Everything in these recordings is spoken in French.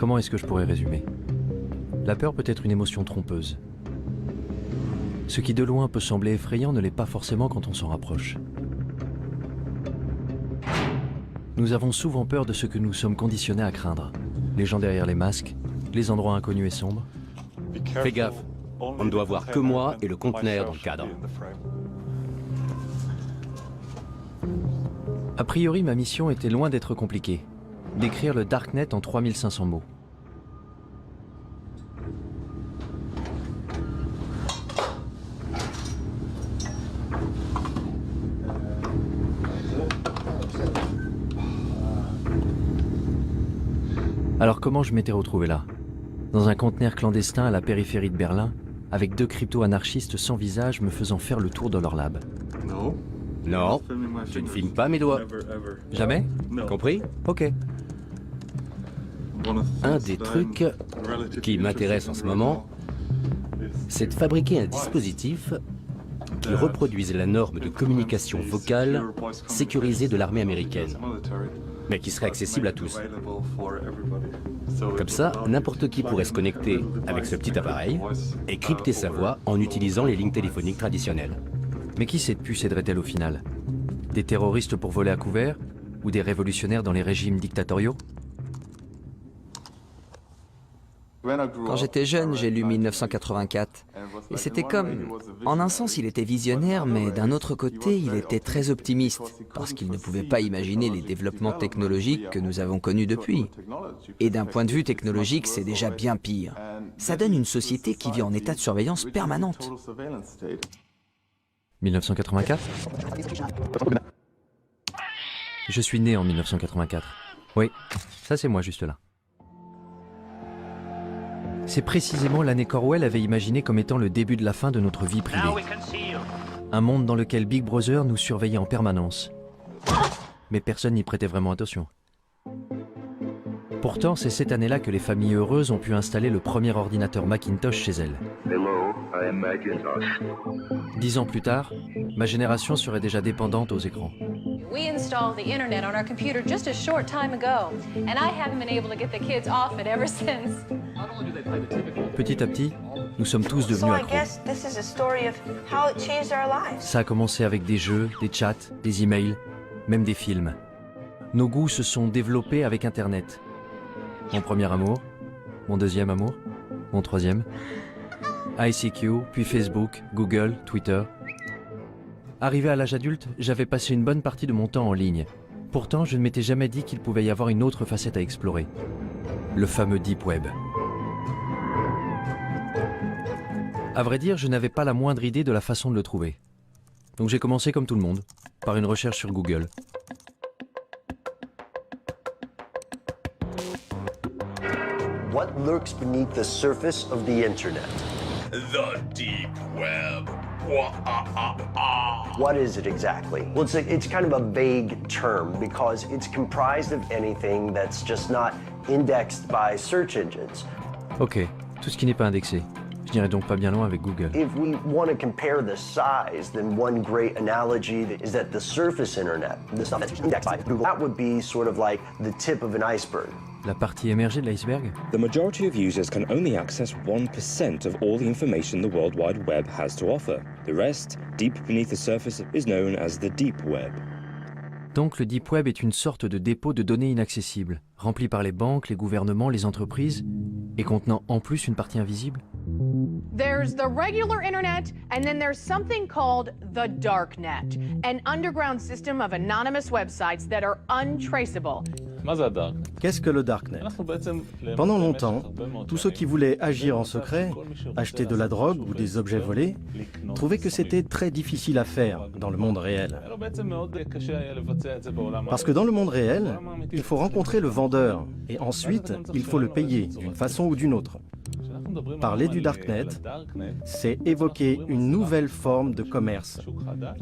Comment est-ce que je pourrais résumer? La peur peut être une émotion trompeuse. Ce qui de loin peut sembler effrayant ne l'est pas forcément quand on s'en rapproche. Nous avons souvent peur de ce que nous sommes conditionnés à craindre. Les gens derrière les masques, les endroits inconnus et sombres. Fais gaffe, on ne doit voir que moi et le conteneur dans le cadre. A priori, ma mission était loin d'être compliquée. D'écrire le Darknet en 3500 mots. Alors comment je m'étais retrouvé là? Dans un conteneur clandestin à la périphérie de Berlin, avec 2 crypto-anarchistes sans visage me faisant faire le tour de leur lab. Non, tu ne filmes pas mes doigts. Jamais? Compris? Ok. Un des trucs qui m'intéresse en ce moment, c'est de fabriquer un dispositif qui reproduise la norme de communication vocale sécurisée de l'armée américaine, mais qui serait accessible à tous. Comme ça, n'importe qui pourrait se connecter avec ce petit appareil et crypter sa voix en utilisant les lignes téléphoniques traditionnelles. Mais qui cette puce aiderait-elle au final? Des terroristes pour voler à couvert? Ou des révolutionnaires dans les régimes dictatoriaux? Quand j'étais jeune, j'ai lu 1984. Et c'était comme... En un sens, il était visionnaire, mais d'un autre côté, il était très optimiste, parce qu'il ne pouvait pas imaginer les développements technologiques que nous avons connus depuis. Et d'un point de vue technologique, c'est déjà bien pire. Ça donne une société qui vit en état de surveillance permanente. 1984? Je suis né en 1984. Oui, ça c'est moi juste là. C'est précisément l'année qu'Orwell avait imaginé comme étant le début de la fin de notre vie privée. Un monde dans lequel Big Brother nous surveillait en permanence. Mais personne n'y prêtait vraiment attention. Pourtant, c'est cette année-là que les familles heureuses ont pu installer le premier ordinateur Macintosh chez elles. Hello, I am Macintosh. 10 ans plus tard, ma génération serait déjà dépendante aux écrans. We installed the internet on our computer just a short time ago, and I haven't been able to get the kids off it ever since. Petit à petit, nous sommes tous devenus accros. Ça a commencé avec des jeux, des chats, des emails, même des films. Nos goûts se sont développés avec Internet. Mon premier amour, mon deuxième amour, mon troisième. ICQ, puis Facebook, Google, Twitter. Arrivé à l'âge adulte, j'avais passé une bonne partie de mon temps en ligne. Pourtant, je ne m'étais jamais dit qu'il pouvait y avoir une autre facette à explorer. Le fameux Deep Web. À vrai dire, je n'avais pas la moindre idée de la façon de le trouver. Donc j'ai commencé comme tout le monde, par une recherche sur Google. What lurks beneath the surface of the internet? The deep web. What is it exactly? Well, it's kind of a vague term because it's comprised of anything that's just not indexed by search engines. Ok, tout ce qui n'est pas indexé. Je n'irai donc pas bien loin avec Google. If we want to compare the size, then one great analogy is that the surface internet, the stuff that's indexed by Google, that would be sort of like the tip of an iceberg. La partie émergée de l'iceberg? The majority of users can only access 1% of all the information the World Wide Web has to offer. The rest, deep beneath the surface, is known as the deep web. Donc le Deep Web est une sorte de dépôt de données inaccessibles, rempli par les banques, les gouvernements, les entreprises, et contenant en plus une partie invisible? There's the regular internet, and then there's something called the darknet, an underground system of anonymous websites that are untraceable. Qu'est-ce que le Darknet? Pendant longtemps, tous ceux qui voulaient agir en secret, acheter de la drogue ou des objets volés, trouvaient que c'était très difficile à faire dans le monde réel. Parce que dans le monde réel, il faut rencontrer le vendeur et ensuite, il faut le payer d'une façon ou d'une autre. Parler du Darknet, c'est évoquer une nouvelle forme de commerce,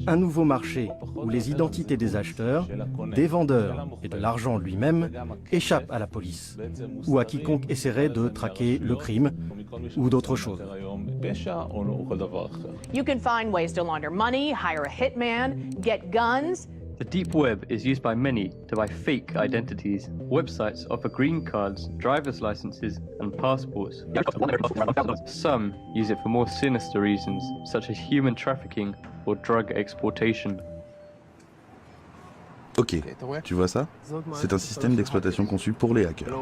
un nouveau marché où les identités des acheteurs, des vendeurs et de l'argent lui-même échappent à la police ou à quiconque essaierait de traquer le crime ou d'autres choses. You can find ways to launder money, hire a hitman, get guns, The deep web is used by many to buy fake identities. Websites offer green cards, driver's licenses, and passports. Some use it for more sinister reasons, such as human trafficking or drug exploitation. Ok, tu vois ça? C'est un système d'exploitation conçu pour les hackers.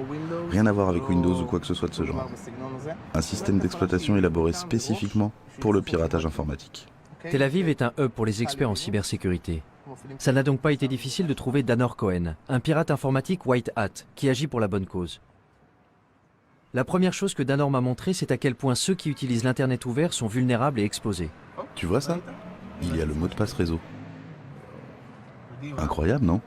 Rien à voir avec Windows ou quoi que ce soit de ce genre. Un système d'exploitation élaboré spécifiquement pour le piratage informatique. Tel Aviv est un hub pour les experts en cybersécurité. Ça n'a donc pas été difficile de trouver Danor Cohen, un pirate informatique white hat, qui agit pour la bonne cause. La première chose que Danor m'a montré, c'est à quel point ceux qui utilisent l'Internet ouvert sont vulnérables et exposés. Tu vois ça? Il y a le mot de passe réseau. Incroyable, non?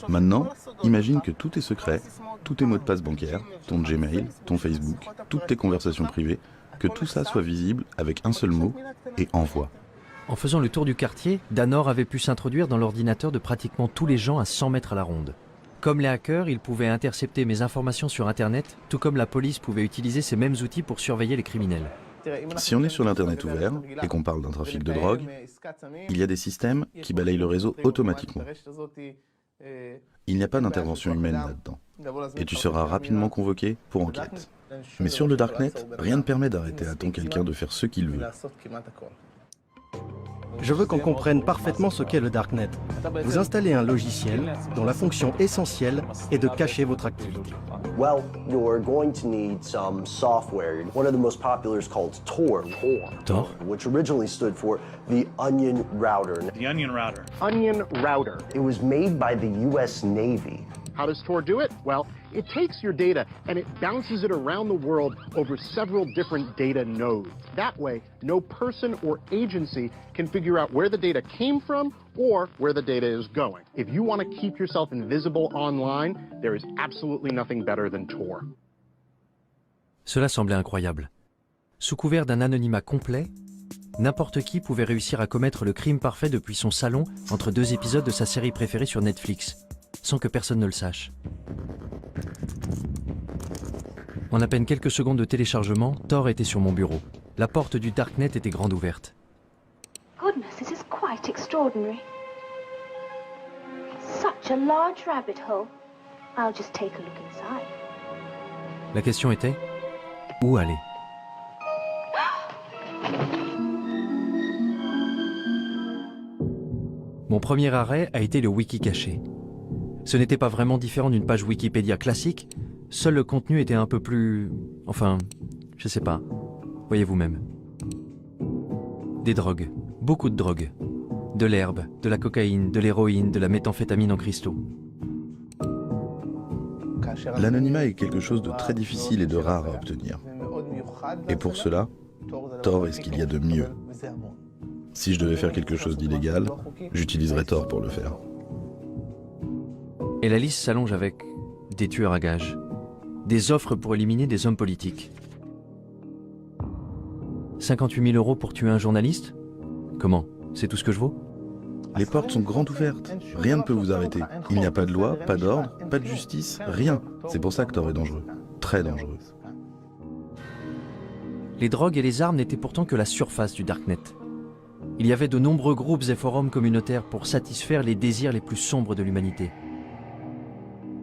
Maintenant, imagine que tout est secret, tous tes mots de passe bancaires, ton Gmail, ton Facebook, toutes tes conversations privées, que tout ça soit visible avec un seul mot et envoie. En faisant le tour du quartier, Danor avait pu s'introduire dans l'ordinateur de pratiquement tous les gens à 100 mètres à la ronde. Comme les hackers, ils pouvaient intercepter mes informations sur Internet, tout comme la police pouvait utiliser ces mêmes outils pour surveiller les criminels. Si on est sur l'Internet ouvert et qu'on parle d'un trafic de drogue, il y a des systèmes qui balayent le réseau automatiquement. Il n'y a pas d'intervention humaine là-dedans. Et tu seras rapidement convoqué pour enquête. Mais sur le Darknet, rien ne permet d'arrêter à temps quelqu'un de faire ce qu'il veut. Je veux qu'on comprenne parfaitement ce qu'est le Darknet. Vous installez un logiciel dont la fonction essentielle est de cacher votre activité. Well, you're going to need some software. One of the most popular is called Tor. Tor? Which originally stood for the Onion Router. The Onion Router. Onion Router. It was made by the US Navy. How does Tor do it? Well, it takes your data and it bounces it around the world over several different data nodes. That way, no person or agency can figure out where the data came from or where the data is going. If you want to keep yourself invisible online, there is absolutely nothing better than Tor. Cela semblait incroyable. Sous couvert d'un anonymat complet, n'importe qui pouvait réussir à commettre le crime parfait depuis son salon entre deux épisodes de sa série préférée sur Netflix, sans que personne ne le sache. En à peine quelques secondes de téléchargement, Tor était sur mon bureau. La porte du Darknet était grande ouverte. Goodness, this is quite extraordinary. Such a large rabbit hole. I'll just take a look inside. La question était, où aller? Mon premier arrêt a été le wiki caché. Ce n'était pas vraiment différent d'une page Wikipédia classique, seul le contenu était un peu plus... enfin, je sais pas, voyez vous-même. Des drogues, beaucoup de drogues. De l'herbe, de la cocaïne, de l'héroïne, de la méthamphétamine en cristaux. L'anonymat est quelque chose de très difficile et de rare à obtenir. Et pour cela, Tor est ce qu'il y a de mieux. Si je devais faire quelque chose d'illégal, j'utiliserais Tor pour le faire. Et la liste s'allonge avec des tueurs à gages, des offres pour éliminer des hommes politiques. 58 000 € pour tuer un journaliste? Comment? C'est tout ce que je vaux? Les portes sont grandes ouvertes. Rien ne peut vous arrêter. Il n'y a pas de loi, pas d'ordre, pas de justice, rien. C'est pour ça que Tor est dangereux. Très dangereux. Les drogues et les armes n'étaient pourtant que la surface du Darknet. Il y avait de nombreux groupes et forums communautaires pour satisfaire les désirs les plus sombres de l'humanité.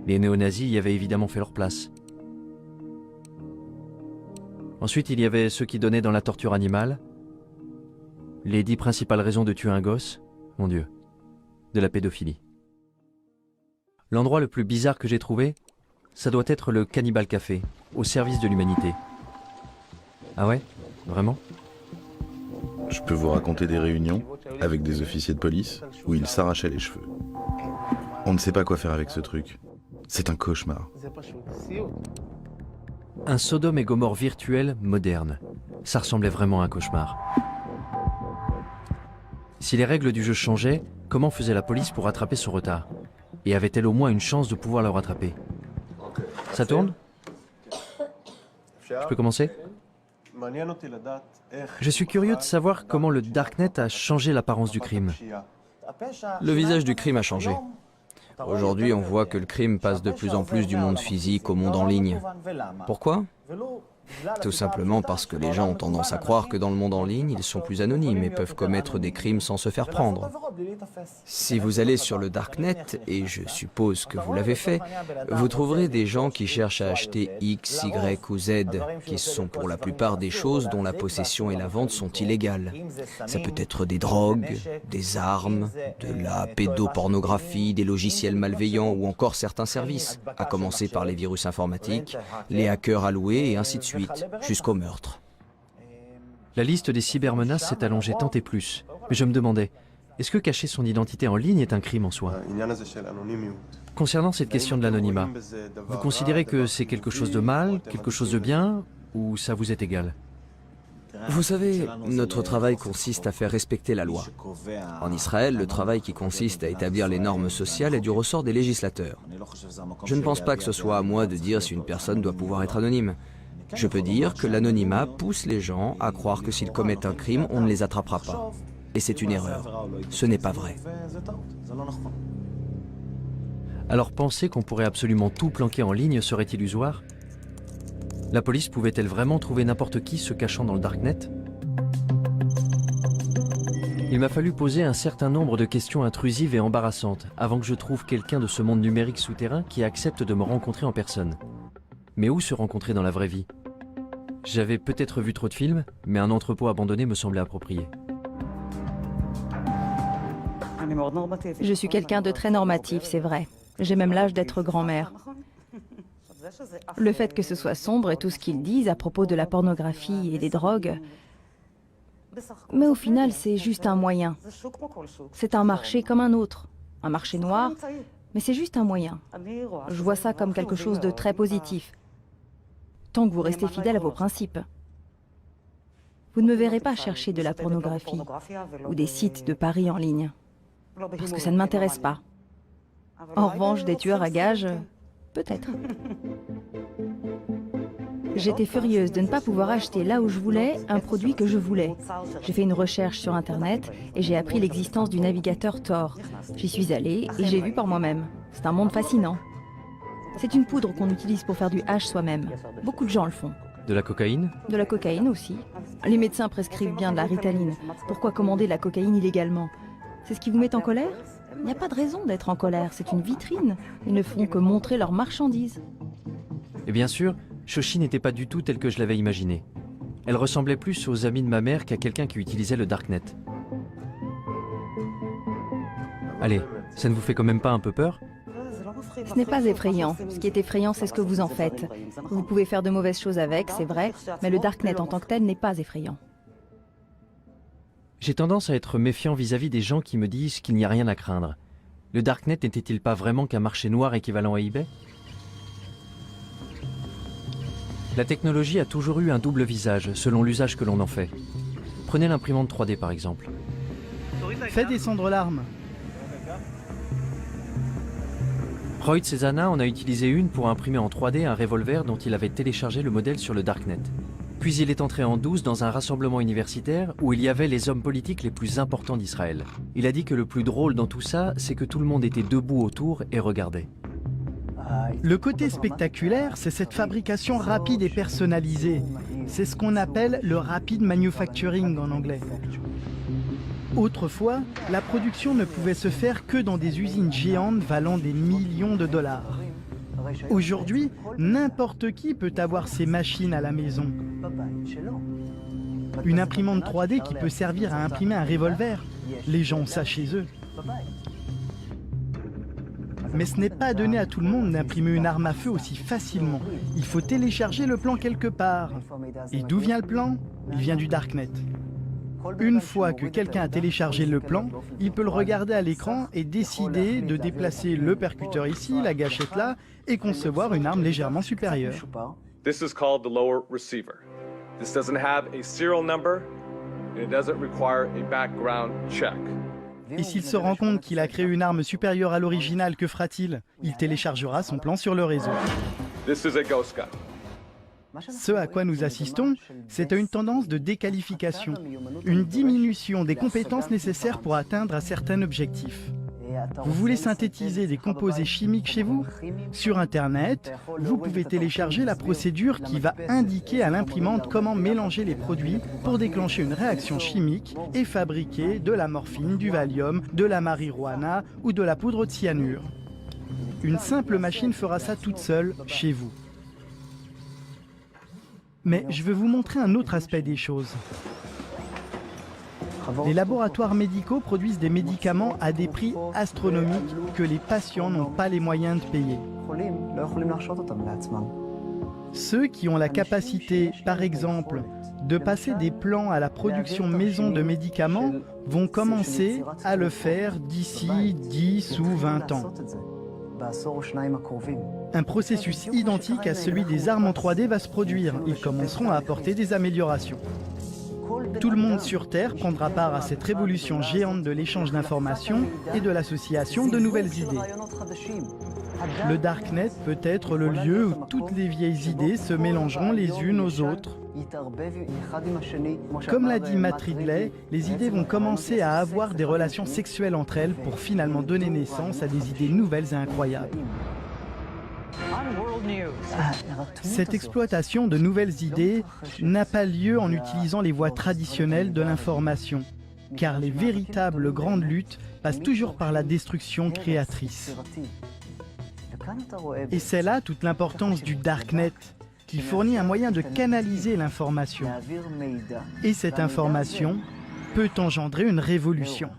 Les néo-nazis y avaient évidemment fait leur place. Ensuite, il y avait ceux qui donnaient dans la torture animale, les 10 principales raisons de tuer un gosse, mon Dieu, de la pédophilie. L'endroit le plus bizarre que j'ai trouvé, ça doit être le Cannibal Café, au service de l'humanité. Ah ouais? Vraiment? Je peux vous raconter des réunions avec des officiers de police où ils s'arrachaient les cheveux. On ne sait pas quoi faire avec ce truc. C'est un cauchemar. Un Sodome et Gomorrhe virtuel moderne. Ça ressemblait vraiment à un cauchemar. Si les règles du jeu changeaient, comment faisait la police pour rattraper son retard? Et avait-elle au moins une chance de pouvoir le rattraper? Ça tourne? Je peux commencer? Je suis curieux de savoir comment le Darknet a changé l'apparence du crime. Le visage du crime a changé. Aujourd'hui, on voit que le crime passe de plus en plus du monde physique au monde en ligne. Pourquoi? Tout simplement parce que les gens ont tendance à croire que dans le monde en ligne, ils sont plus anonymes et peuvent commettre des crimes sans se faire prendre. Si vous allez sur le Darknet, et je suppose que vous l'avez fait, vous trouverez des gens qui cherchent à acheter X, Y ou Z, qui sont pour la plupart des choses dont la possession et la vente sont illégales. Ça peut être des drogues, des armes, de la pédopornographie, des logiciels malveillants ou encore certains services, à commencer par les virus informatiques, les hackers alloués et ainsi de suite, jusqu'au meurtre. La liste des cybermenaces s'est allongée tant et plus. Mais je me demandais, est-ce que cacher son identité en ligne est un crime en soi? Concernant cette question de l'anonymat, vous considérez que c'est quelque chose de mal, quelque chose de bien, ou ça vous est égal? Vous savez, notre travail consiste à faire respecter la loi. En Israël, le travail qui consiste à établir les normes sociales est du ressort des législateurs. Je ne pense pas que ce soit à moi de dire si une personne doit pouvoir être anonyme. Je peux dire que l'anonymat pousse les gens à croire que s'ils commettent un crime, on ne les attrapera pas. Et c'est une erreur. Ce n'est pas vrai. Alors penser qu'on pourrait absolument tout planquer en ligne serait illusoire? La police pouvait-elle vraiment trouver n'importe qui se cachant dans le Darknet? Il m'a fallu poser un certain nombre de questions intrusives et embarrassantes avant que je trouve quelqu'un de ce monde numérique souterrain qui accepte de me rencontrer en personne. Mais où se rencontrer dans la vraie vie? J'avais peut-être vu trop de films, mais un entrepôt abandonné me semblait approprié. Je suis quelqu'un de très normatif, c'est vrai. J'ai même l'âge d'être grand-mère. Le fait que ce soit sombre et tout ce qu'ils disent à propos de la pornographie et des drogues, mais au final, c'est juste un moyen. C'est un marché comme un autre, un marché noir, mais c'est juste un moyen. Je vois ça comme quelque chose de très positif, tant que vous restez fidèle à vos principes. Vous ne me verrez pas chercher de la pornographie ou des sites de paris en ligne, parce que ça ne m'intéresse pas. En revanche, des tueurs à gages, peut-être. J'étais furieuse de ne pas pouvoir acheter là où je voulais un produit que je voulais. J'ai fait une recherche sur Internet et j'ai appris l'existence du navigateur Tor. J'y suis allée et j'ai vu par moi-même. C'est un monde fascinant. C'est une poudre qu'on utilise pour faire du hash soi-même. Beaucoup de gens le font. De la cocaïne? De la cocaïne aussi. Les médecins prescrivent bien de la Ritaline. Pourquoi commander la cocaïne illégalement? C'est ce qui vous met en colère? Il n'y a pas de raison d'être en colère, c'est une vitrine. Ils ne font que montrer leurs marchandises. Et bien sûr, Shoshi n'était pas du tout telle que je l'avais imaginée. Elle ressemblait plus aux amis de ma mère qu'à quelqu'un qui utilisait le Darknet. Allez, ça ne vous fait quand même pas un peu peur? Ce n'est pas effrayant. Ce qui est effrayant, c'est ce que vous en faites. Vous pouvez faire de mauvaises choses avec, c'est vrai, mais le Darknet en tant que tel n'est pas effrayant. J'ai tendance à être méfiant vis-à-vis des gens qui me disent qu'il n'y a rien à craindre. Le Darknet n'était-il pas vraiment qu'un marché noir équivalent à eBay? La technologie a toujours eu un double visage, selon l'usage que l'on en fait. Prenez l'imprimante 3D par exemple. Fais descendre l'arme. Roy Cezana en a utilisé une pour imprimer en 3D un revolver dont il avait téléchargé le modèle sur le Darknet. Puis il est entré en douce dans un rassemblement universitaire où il y avait les hommes politiques les plus importants d'Israël. Il a dit que le plus drôle dans tout ça, c'est que tout le monde était debout autour et regardait. Le côté spectaculaire, c'est cette fabrication rapide et personnalisée. C'est ce qu'on appelle le rapid manufacturing en anglais. Autrefois, la production ne pouvait se faire que dans des usines géantes valant des millions de dollars. Aujourd'hui, n'importe qui peut avoir ces machines à la maison. Une imprimante 3D qui peut servir à imprimer un revolver. Les gens ont ça chez eux. Mais ce n'est pas donné à tout le monde d'imprimer une arme à feu aussi facilement. Il faut télécharger le plan quelque part. Et d'où vient le plan? Il vient du Darknet. Une fois que quelqu'un a téléchargé le plan, il peut le regarder à l'écran et décider de déplacer le percuteur ici, la gâchette là, et concevoir une arme légèrement supérieure. This is called the lower receiver. This doesn't have a serial number and it doesn't require a background check. Et s'il se rend compte qu'il a créé une arme supérieure à l'original, que fera-t-il? Il téléchargera son plan sur le réseau. This is a ghost gun. Ce à quoi nous assistons, c'est à une tendance de déqualification, une diminution des compétences nécessaires pour atteindre un certain objectif. Vous voulez synthétiser des composés chimiques chez vous? Sur Internet, vous pouvez télécharger la procédure qui va indiquer à l'imprimante comment mélanger les produits pour déclencher une réaction chimique et fabriquer de la morphine, du Valium, de la marijuana ou de la poudre de cyanure. Une simple machine fera ça toute seule chez vous. Mais je vais vous montrer un autre aspect des choses. Les laboratoires médicaux produisent des médicaments à des prix astronomiques que les patients n'ont pas les moyens de payer. Ceux qui ont la capacité, par exemple, de passer des plans à la production maison de médicaments vont commencer à le faire d'ici 10 ou 20 ans. Un processus identique à celui des armes en 3D va se produire. Ils commenceront à apporter des améliorations. Tout le monde sur Terre prendra part à cette révolution géante de l'échange d'informations et de l'association de nouvelles idées. Le Darknet peut être le lieu où toutes les vieilles idées se mélangeront les unes aux autres. Comme l'a dit Matt Ridley, les idées vont commencer à avoir des relations sexuelles entre elles pour finalement donner naissance à des idées nouvelles et incroyables. Cette exploitation de nouvelles idées n'a pas lieu en utilisant les voies traditionnelles de l'information, car les véritables grandes luttes passent toujours par la destruction créatrice. Et c'est là toute l'importance du Darknet, qui fournit un moyen de canaliser l'information. Et cette information peut engendrer une révolution.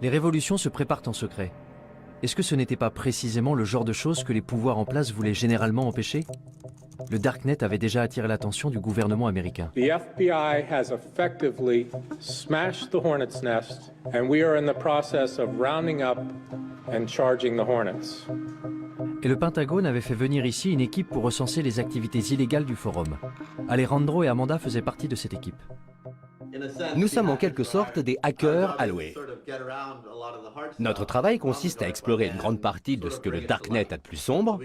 Les révolutions se préparent en secret. Est-ce que ce n'était pas précisément le genre de choses que les pouvoirs en place voulaient généralement empêcher? Le Darknet avait déjà attiré l'attention du gouvernement américain. The FBI has effectively smashed the Hornet's nest, and we are in the process of rounding up and charging the Hornets. Et le Pentagone avait fait venir ici une équipe pour recenser les activités illégales du forum. Alejandro et Amanda faisaient partie de cette équipe. Nous sommes en quelque sorte des hackers alloués. Notre travail consiste à explorer une grande partie de ce que le Darknet a de plus sombre,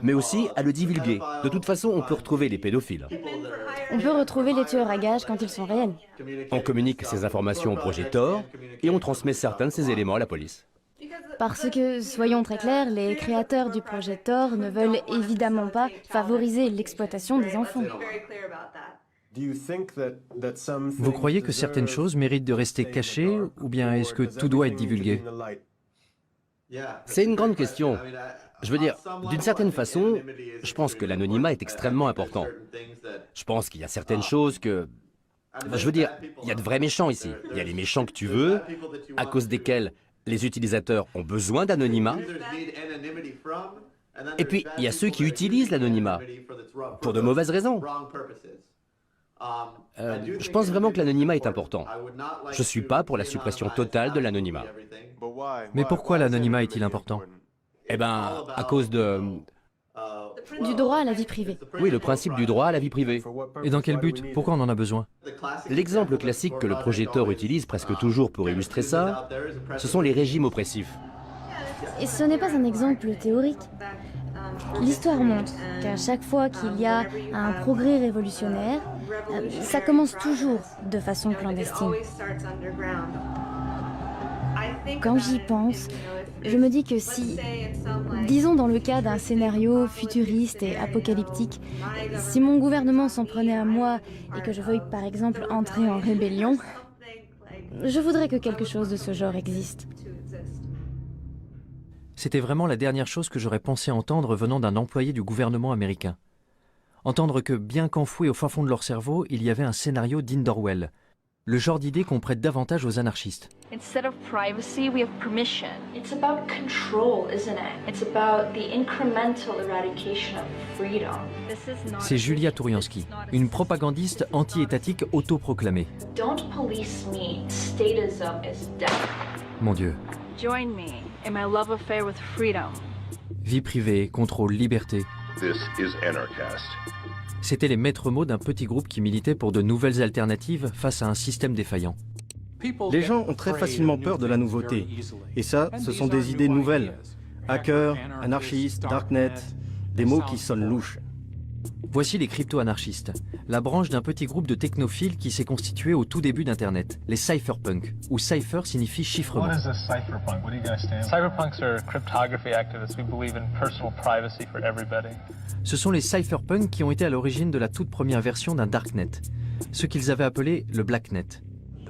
mais aussi à le divulguer. De toute façon, on peut retrouver les pédophiles. On peut retrouver les tueurs à gages quand ils sont réels. On communique ces informations au projet Tor et on transmet certains de ces éléments à la police. Parce que, soyons très clairs, les créateurs du projet Tor ne veulent évidemment pas favoriser l'exploitation des enfants. Vous croyez que certaines choses méritent de rester cachées, ou bien est-ce que tout doit être divulgué? C'est une grande question. Je veux dire, d'une certaine façon, je pense que l'anonymat est extrêmement important. Je pense qu'il y a certaines choses que... Je veux dire, il y a de vrais méchants ici. Il y a les méchants que tu veux, à cause desquels les utilisateurs ont besoin d'anonymat. Et puis, il y a ceux qui utilisent l'anonymat pour de mauvaises raisons. Je pense vraiment que l'anonymat est important. Je ne suis pas pour la suppression totale de l'anonymat. Mais pourquoi l'anonymat est-il important? Eh bien, à cause de... Du droit à la vie privée. Oui, le principe du droit à la vie privée. Et dans quel but? Pourquoi on en a besoin? L'exemple classique que le projet Tor utilise presque toujours pour illustrer ça, ce sont les régimes oppressifs. Et ce n'est pas un exemple théorique. L'histoire montre qu'à chaque fois qu'il y a un progrès révolutionnaire, ça commence toujours de façon clandestine. Quand j'y pense, je me dis que si, disons dans le cas d'un scénario futuriste et apocalyptique, si mon gouvernement s'en prenait à moi et que je veuille par exemple entrer en rébellion, je voudrais que quelque chose de ce genre existe. C'était vraiment la dernière chose que j'aurais pensé entendre venant d'un employé du gouvernement américain. Entendre que, bien qu'enfoui au fin fond de leur cerveau, il y avait un scénario digne d'Orwell. Le genre d'idée qu'on prête davantage aux anarchistes. Instead of privacy, we have permission. It's about control, isn't it? It's about the incremental eradication of freedom. C'est Julia Touriansky, une propagandiste anti-étatique autoproclamée. Don't police me. Statism is death. Mon Dieu. Join me in my love affair with freedom. Vie privée, contrôle, liberté. This is Anarchast. C'étaient les maîtres mots d'un petit groupe qui militait pour de nouvelles alternatives face à un système défaillant. Les gens ont très facilement peur de la nouveauté. Et ça, ce sont des idées nouvelles. Hacker, anarchiste, darknet, des mots qui sonnent louches. Voici les crypto-anarchistes, la branche d'un petit groupe de technophiles qui s'est constitué au tout début d'Internet, les cypherpunks, où cypher signifie chiffrement. What is a cypherpunk? What do you guys stand for? Cypherpunks are cryptography activists. We believe in personal privacy for everybody. Ce sont les cypherpunks qui ont été à l'origine de la toute première version d'un darknet, ce qu'ils avaient appelé le blacknet.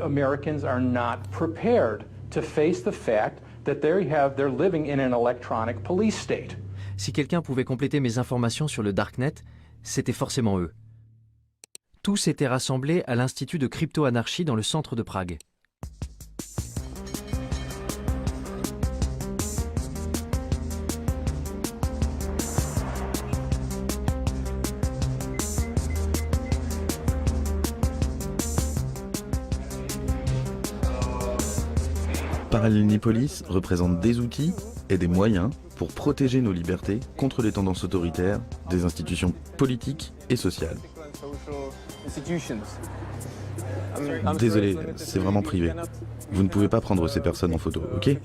Americans are not prepared to face the fact that they're living in an electronic police state. Si quelqu'un pouvait compléter mes informations sur le darknet, c'était forcément eux. Tous étaient rassemblés à l'Institut de crypto-anarchie dans le centre de Prague. Parallelnipolis représente des outils et des moyens pour protéger nos libertés contre les tendances autoritaires des institutions politiques et sociales. Désolé, c'est vraiment privé. Vous ne pouvez pas prendre ces personnes en photo, ok?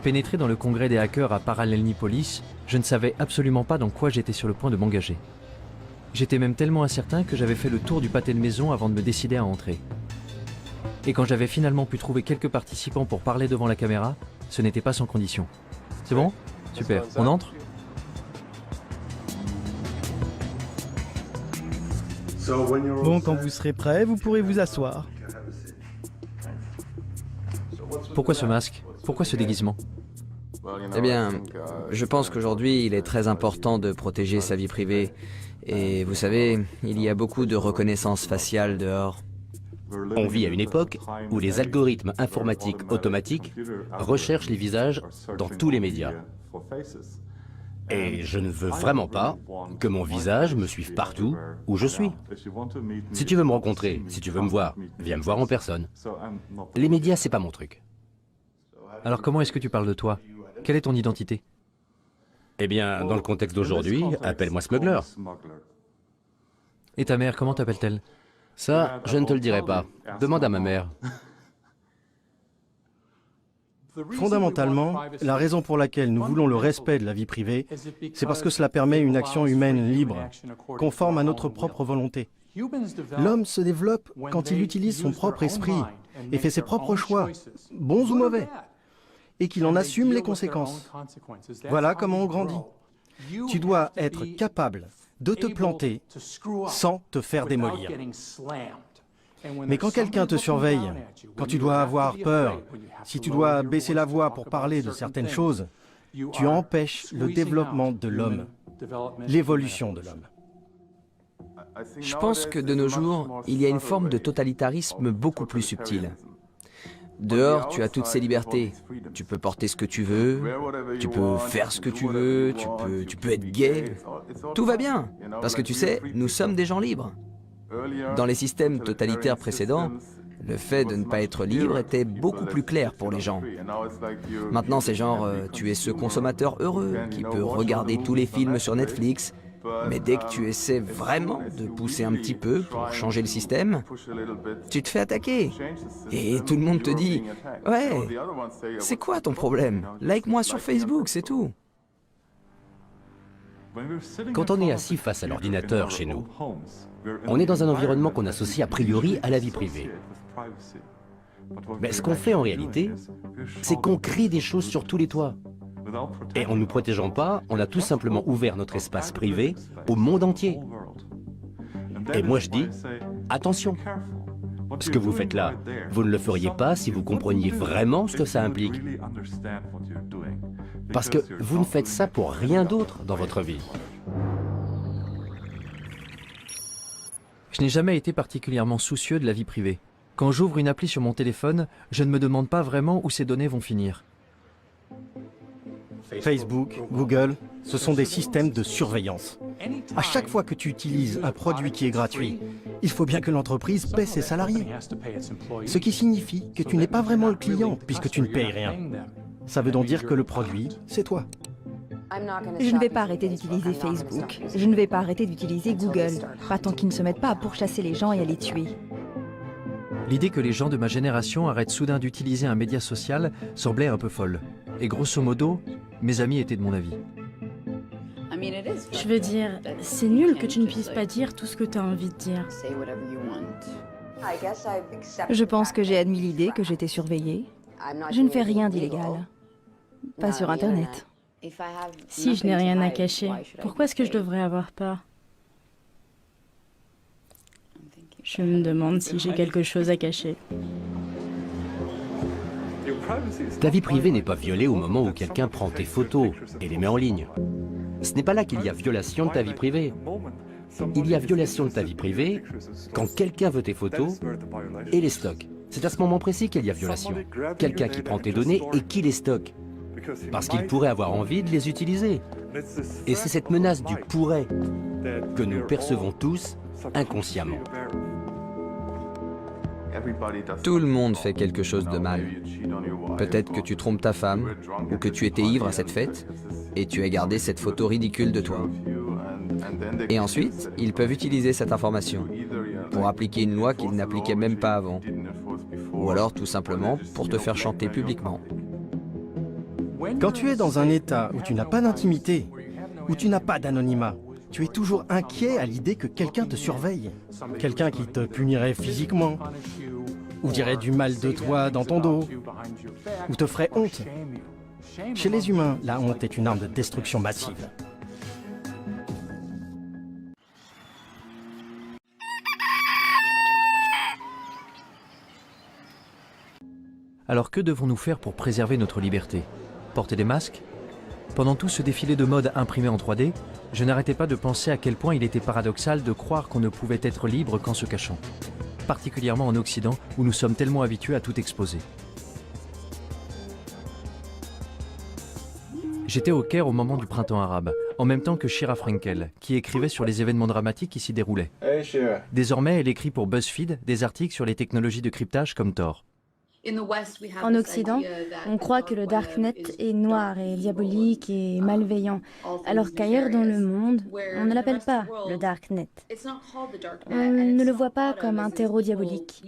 Pénétré dans le congrès des hackers à Parallelnipolis, je ne savais absolument pas dans quoi j'étais sur le point de m'engager. J'étais même tellement incertain que j'avais fait le tour du pâté de maison avant de me décider à entrer. Et quand j'avais finalement pu trouver quelques participants pour parler devant la caméra, ce n'était pas sans condition. C'est bon? Super. On entre? Bon, quand vous serez prêt, vous pourrez vous asseoir. Pourquoi ce masque? Pourquoi ce déguisement? Eh bien, je pense qu'aujourd'hui, il est très important de protéger sa vie privée. Et vous savez, il y a beaucoup de reconnaissance faciale dehors. On vit à une époque où les algorithmes informatiques automatiques recherchent les visages dans tous les médias. Et je ne veux vraiment pas que mon visage me suive partout où je suis. Si tu veux me rencontrer, si tu veux me voir, viens me voir en personne. Les médias, c'est pas mon truc. Alors comment est-ce que tu parles de toi? Quelle est ton identité? Eh bien, dans le contexte d'aujourd'hui, appelle-moi Smuggler. Et ta mère, comment t'appelle-t-elle? Ça, je ne te le dirai pas. Demande à ma mère. Fondamentalement, la raison pour laquelle nous voulons le respect de la vie privée, c'est parce que cela permet une action humaine libre, conforme à notre propre volonté. L'homme se développe quand il utilise son propre esprit et fait ses propres choix, bons ou mauvais, et qu'il en assume les conséquences. Voilà comment on grandit. Tu dois être capable de te planter sans te faire démolir. Mais quand quelqu'un te surveille, quand tu dois avoir peur, si tu dois baisser la voix pour parler de certaines choses, tu empêches le développement de l'homme, l'évolution de l'homme. Je pense que de nos jours, il y a une forme de totalitarisme beaucoup plus subtile. Dehors, tu as toutes ces libertés. Tu peux porter ce que tu veux, tu peux faire ce que tu veux, tu peux être gay. Tout va bien, parce que tu sais, nous sommes des gens libres. Dans les systèmes totalitaires précédents, le fait de ne pas être libre était beaucoup plus clair pour les gens. Maintenant, c'est genre, tu es ce consommateur heureux qui peut regarder tous les films sur Netflix, mais dès que tu essaies vraiment de pousser un petit peu pour changer le système, tu te fais attaquer. Et tout le monde te dit « Ouais, c'est quoi ton problème? Like-moi sur Facebook, c'est tout. » Quand on est assis face à l'ordinateur chez nous, on est dans un environnement qu'on associe a priori à la vie privée. Mais ce qu'on fait en réalité, c'est qu'on crie des choses sur tous les toits. Et en ne nous protégeant pas, on a tout simplement ouvert notre espace privé au monde entier. Et moi je dis, attention, ce que vous faites là, vous ne le feriez pas si vous compreniez vraiment ce que ça implique. Parce que vous ne faites ça pour rien d'autre dans votre vie. Je n'ai jamais été particulièrement soucieux de la vie privée. Quand j'ouvre une appli sur mon téléphone, je ne me demande pas vraiment où ces données vont finir. Facebook, Google, ce sont des systèmes de surveillance. À chaque fois que tu utilises un produit qui est gratuit, il faut bien que l'entreprise paie ses salariés. Ce qui signifie que tu n'es pas vraiment le client puisque tu ne payes rien. Ça veut donc dire que le produit, c'est toi. Je ne vais pas arrêter d'utiliser Facebook. Je ne vais pas arrêter d'utiliser Google. Pas tant qu'ils ne se mettent pas à pourchasser les gens et à les tuer. L'idée que les gens de ma génération arrêtent soudain d'utiliser un média social semblait un peu folle. Et grosso modo, mes amis étaient de mon avis. Je veux dire, c'est nul que tu ne puisses pas dire tout ce que tu as envie de dire. Je pense que j'ai admis l'idée que j'étais surveillée. Je ne fais rien d'illégal. Pas sur Internet. Si je n'ai rien à cacher, pourquoi est-ce que je devrais avoir peur? Je me demande si j'ai quelque chose à cacher. Ta vie privée n'est pas violée au moment où quelqu'un prend tes photos et les met en ligne. Ce n'est pas là qu'il y a violation de ta vie privée. Il y a violation de ta vie privée quand quelqu'un veut tes photos et les stocke. C'est à ce moment précis qu'il y a violation. Quelqu'un qui prend tes données et qui les stocke. Parce qu'il pourrait avoir envie de les utiliser. Et c'est cette menace du pourrait que nous percevons tous inconsciemment. Tout le monde fait quelque chose de mal. Peut-être que tu trompes ta femme, ou que tu étais ivre à cette fête, et tu as gardé cette photo ridicule de toi. Et ensuite, ils peuvent utiliser cette information pour appliquer une loi qu'ils n'appliquaient même pas avant. Ou alors tout simplement pour te faire chanter publiquement. Quand tu es dans un état où tu n'as pas d'intimité, où tu n'as pas d'anonymat, tu es toujours inquiet à l'idée que quelqu'un te surveille. Quelqu'un qui te punirait physiquement, ou dirait du mal de toi dans ton dos, ou te ferait honte. Chez les humains, la honte est une arme de destruction massive. Alors que devons-nous faire pour préserver notre liberté? Porter des masques? Pendant tout ce défilé de mode imprimé en 3D, je n'arrêtais pas de penser à quel point il était paradoxal de croire qu'on ne pouvait être libre qu'en se cachant. Particulièrement en Occident, où nous sommes tellement habitués à tout exposer. J'étais au Caire au moment du printemps arabe, en même temps que Shira Frankel, qui écrivait sur les événements dramatiques qui s'y déroulaient. Désormais, elle écrit pour BuzzFeed des articles sur les technologies de cryptage comme Tor. En Occident, on croit que le Darknet est noir et diabolique et malveillant, alors qu'ailleurs dans le monde, on ne l'appelle pas le Darknet. On ne le voit pas comme un terreau diabolique.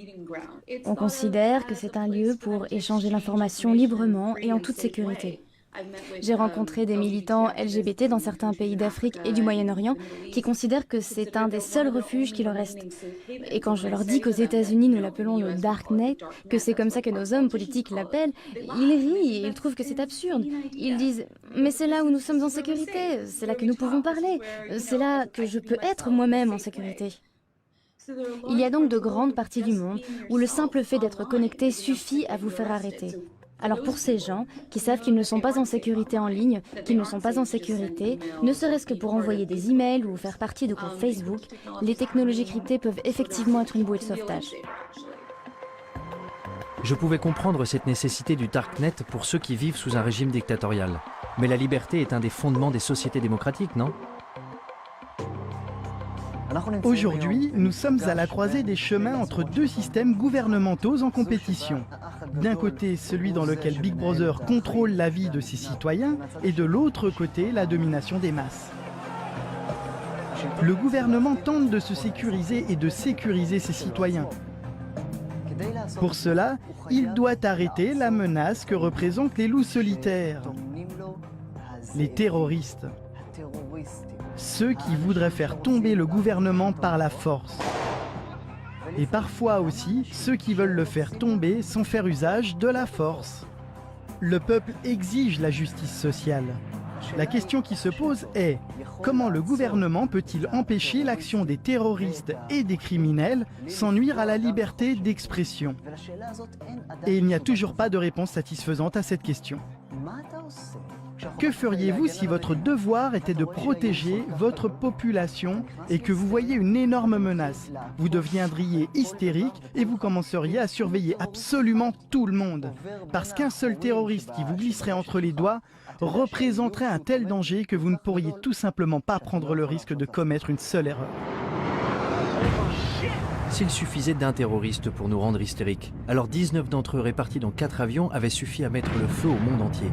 On considère que c'est un lieu pour échanger l'information librement et en toute sécurité. J'ai rencontré des militants LGBT dans certains pays d'Afrique et du Moyen-Orient qui considèrent que c'est un des seuls refuges qui leur reste. Et quand je leur dis qu'aux États-Unis nous l'appelons le Darknet, que c'est comme ça que nos hommes politiques l'appellent, ils rient et ils trouvent que c'est absurde. Ils disent « Mais c'est là où nous sommes en sécurité, c'est là que nous pouvons parler, c'est là que je peux être moi-même en sécurité. » Il y a donc de grandes parties du monde où le simple fait d'être connecté suffit à vous faire arrêter. Alors pour ces gens qui savent qu'ils ne sont pas en sécurité en ligne, qu'ils ne sont pas en sécurité, ne serait-ce que pour envoyer des emails ou faire partie de groupes Facebook, les technologies cryptées peuvent effectivement être une bouée de sauvetage. Je pouvais comprendre cette nécessité du Darknet pour ceux qui vivent sous un régime dictatorial. Mais la liberté est un des fondements des sociétés démocratiques, non? Aujourd'hui, nous sommes à la croisée des chemins entre deux systèmes gouvernementaux en compétition. D'un côté, celui dans lequel Big Brother contrôle la vie de ses citoyens, et de l'autre côté, la domination des masses. Le gouvernement tente de se sécuriser et de sécuriser ses citoyens. Pour cela, il doit arrêter la menace que représentent les loups solitaires, les terroristes. Ceux qui voudraient faire tomber le gouvernement par la force. Et parfois aussi, ceux qui veulent le faire tomber sans faire usage de la force. Le peuple exige la justice sociale. La question qui se pose est, comment le gouvernement peut-il empêcher l'action des terroristes et des criminels sans nuire à la liberté d'expression? Et il n'y a toujours pas de réponse satisfaisante à cette question. Que feriez-vous si votre devoir était de protéger votre population et que vous voyez une énorme menace? Vous deviendriez hystérique et vous commenceriez à surveiller absolument tout le monde. Parce qu'un seul terroriste qui vous glisserait entre les doigts représenterait un tel danger que vous ne pourriez tout simplement pas prendre le risque de commettre une seule erreur. S'il suffisait d'un terroriste pour nous rendre hystériques, alors 19 d'entre eux répartis dans 4 avions avaient suffi à mettre le feu au monde entier.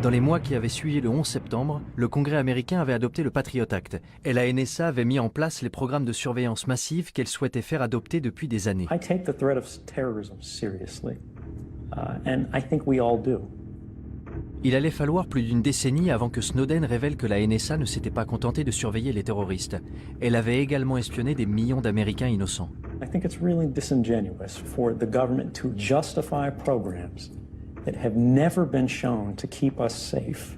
Dans les mois qui avaient suivi le 11 septembre, le Congrès américain avait adopté le Patriot Act et la NSA avait mis en place les programmes de surveillance massive qu'elle souhaitait faire adopter depuis des années. I take the threat of terrorism seriously, and I think we all do. Il allait falloir plus d'une décennie avant que Snowden révèle que la NSA ne s'était pas contentée de surveiller les terroristes. Elle avait également espionné des millions d'Américains innocents. I think it's really disingenuous for the government to justify programs that have never been shown to keep us safe,